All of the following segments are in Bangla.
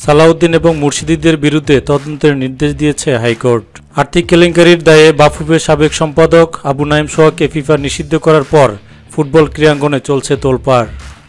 সালাউদ্দিন এবং মুর্শিদিদের বিরুদ্ধে তদন্তের নির্দেশ দিয়েছে হাইকোর্ট। আর্থিক কেলেঙ্কারির দায়ে বাফুফের সাবেক সম্পাদক আবু নাঈম সোহাগকে ফিফা নিষিদ্ধ করার পর ফুটবল ক্রীড়াঙ্গনে চলছে তোলপাড়।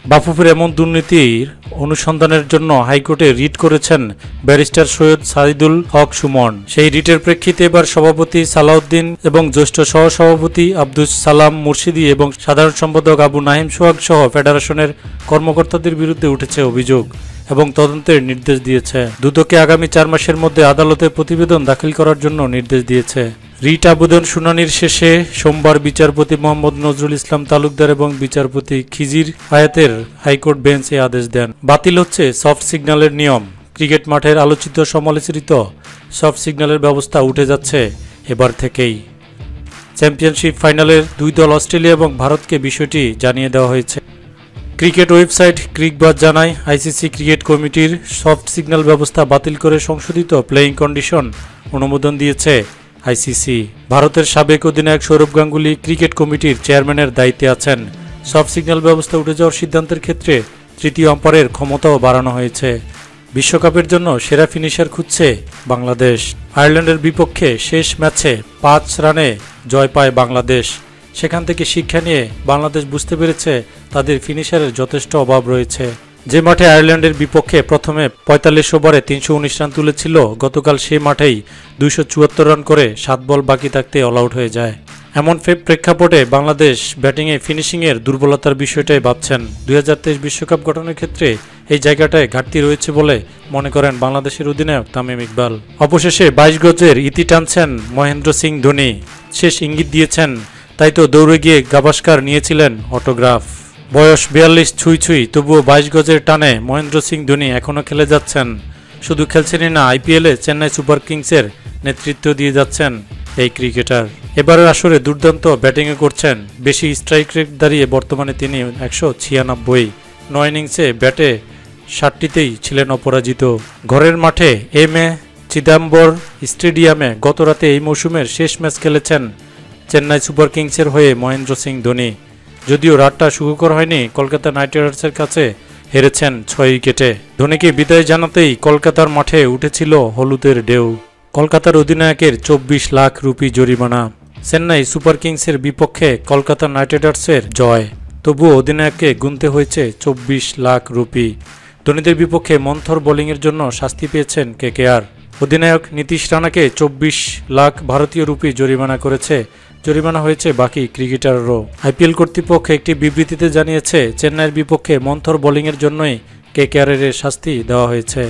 বাফুফের এমন দুর্নীতির অনুসন্ধানের জন্য হাইকোর্টে রিট করেছেন ব্যারিস্টার সৈয়দ সাইদুল হক সুমন। সেই রিটের প্রেক্ষিতে এবার সভাপতি সালাউদ্দিন এবং জ্যেষ্ঠ সহসভাপতি আব্দুস সালাম মুর্শিদি এবং সাধারণ সম্পাদক আবু নাঈম সোহাগ সহ ফেডারেশনের কর্মকর্তাদের বিরুদ্ধে উঠেছে অভিযোগ এবং তদন্তের নির্দেশ দিয়েছে। দুদকে আগামী 4 মাসের মধ্যে আদালতে প্রতিবেদন দাখিল করার জন্য নির্দেশ দিয়েছে। রিট আবেদন শুনানির শেষে সোমবার বিচারপতি মোহাম্মদ নজরুল ইসলাম তালুকদার এবং বিচারপতি খিজির হায়াতের হাইকোর্ট বেঞ্চ এ আদেশ দেন। বাতিল হচ্ছে সফট সিগন্যালের নিয়ম। ক্রিকেট মাঠের আলোচিত সমালোচিত সফট সিগন্যালের ব্যবস্থা উঠে যাচ্ছে এবার থেকেই। চ্যাম্পিয়নশিপ ফাইনালের 2 দল অস্ট্রেলিয়া এবং ভারতকে বিষয়টি জানিয়ে দেওয়া হয়েছে। ক্রিকেট ওয়েবসাইট ক্রিকবাজ জানায়, আইসিসি ক্রিকেট কমিটির সফট সিগন্যাল ব্যবস্থা বাতিল করে সংশোধিত প্লেয়িং কন্ডিশন অনুমোদন দিয়েছে আইসিসি। ভারতের সাবেক অধিনায়ক সৌরভ গাঙ্গুলি ক্রিকেট কমিটির চেয়ারম্যানের দায়িত্বে আছেন। সফট সিগন্যাল ব্যবস্থা উঠে যাওয়ার সিদ্ধান্তের ক্ষেত্রে তৃতীয় আম্পায়ারের ক্ষমতাও বাড়ানো হয়েছে। বিশ্বকাপের জন্য সেরা ফিনিশার খুঁজছে বাংলাদেশ। আয়ারল্যান্ডের বিপক্ষে শেষ ম্যাচে 5 রানে জয় পায় বাংলাদেশ। সেখান থেকে শিক্ষা নিয়ে বাংলাদেশ বুঝতে পেরেছে তাদের ফিনিশারের যথেষ্ট অভাব রয়েছে। যে মাঠে আয়ারল্যান্ডের বিপক্ষে প্রথমে 45 ওভারে 319 রান তুলেছিল, গতকাল সেই মাঠেই 274 রান করে 7 বল বাকি থাকতে অল আউট হয়ে যায়। এমন প্রেক্ষাপটে বাংলাদেশ ব্যাটিংয়ে ফিনিশিংয়ের দুর্বলতার বিষয়টাই ভাবছেন। 2023 বিশ্বকাপ গঠনের ক্ষেত্রে এই জায়গাটায় ঘাটতি রয়েছে বলে মনে করেন বাংলাদেশের অধিনায়ক তামিম ইকবাল। অবশেষে 22 গজের ইতি টানছেন মহেন্দ্র সিং ধোনি। শেষ ইঙ্গিত দিয়েছেন, তাই তো দৌড়ে গিয়ে গাভাস্কার নিয়েছিলেন অটোগ্রাফ। বয়স 42 ছুঁই তবুও 22 গজের টানে মহেন্দ্র সিং ধোনি এখনও খেলে যাচ্ছেন। শুধু খেলছেনই না, আইপিএলে চেন্নাই সুপার কিংসের নেতৃত্ব দিয়ে যাচ্ছেন এই ক্রিকেটার। এবারের আসরে দুর্দান্ত ব্যাটিংয়ে করছেন। বেশি স্ট্রাইক রেট দাঁড়িয়ে বর্তমানে তিনি 196। 9 ইনিংসে ব্যাটে 60টিতেই ছিলেন অপরাজিত। ঘরের মাঠে এম.এ. চিদাম্বর স্টেডিয়ামে গতরাতে এই মৌসুমের শেষ ম্যাচ খেলেছেন চেন্নাই সুপার কিংসের হয়ে মহেন্দ্র সিং ধোনি। যদিও রাতটা সুখকর হয়নি, কলকাতা নাইট রাইডার্সের কাছে হেরেছেন 6 উইকেটে। ধোনিকে বিদায় জানাতেই কলকাতার মাঠে উঠেছিল হলুদের ঢেউ। কলকাতার অধিনায়কের 24 লাখ রুপি জরিমানা। চেন্নাই সুপার কিংসের বিপক্ষে কলকাতা নাইট রাইডার্সের জয়, তবুও অধিনায়ককে গুনতে হয়েছে 24 লাখ রুপি। ধোনিদের বিপক্ষে মন্থর বোলিংয়ের জন্য শাস্তি পেয়েছেন কেকেআর। অধিনায়ক নীতিশ রানাকে 24 লাখ ভারতীয় রুপি জরিমানা করেছে। জরিমানা হয়েছে বাকি ক্রিকেটাররাও। আইপিএল কর্তৃপক্ষ একটি বিবৃতিতে জানিয়েছে, চেন্নাইয়ের বিপক্ষে মন্থর বোলিংয়ের জন্যই কেকেআরের শাস্তি দেওয়া হয়েছে।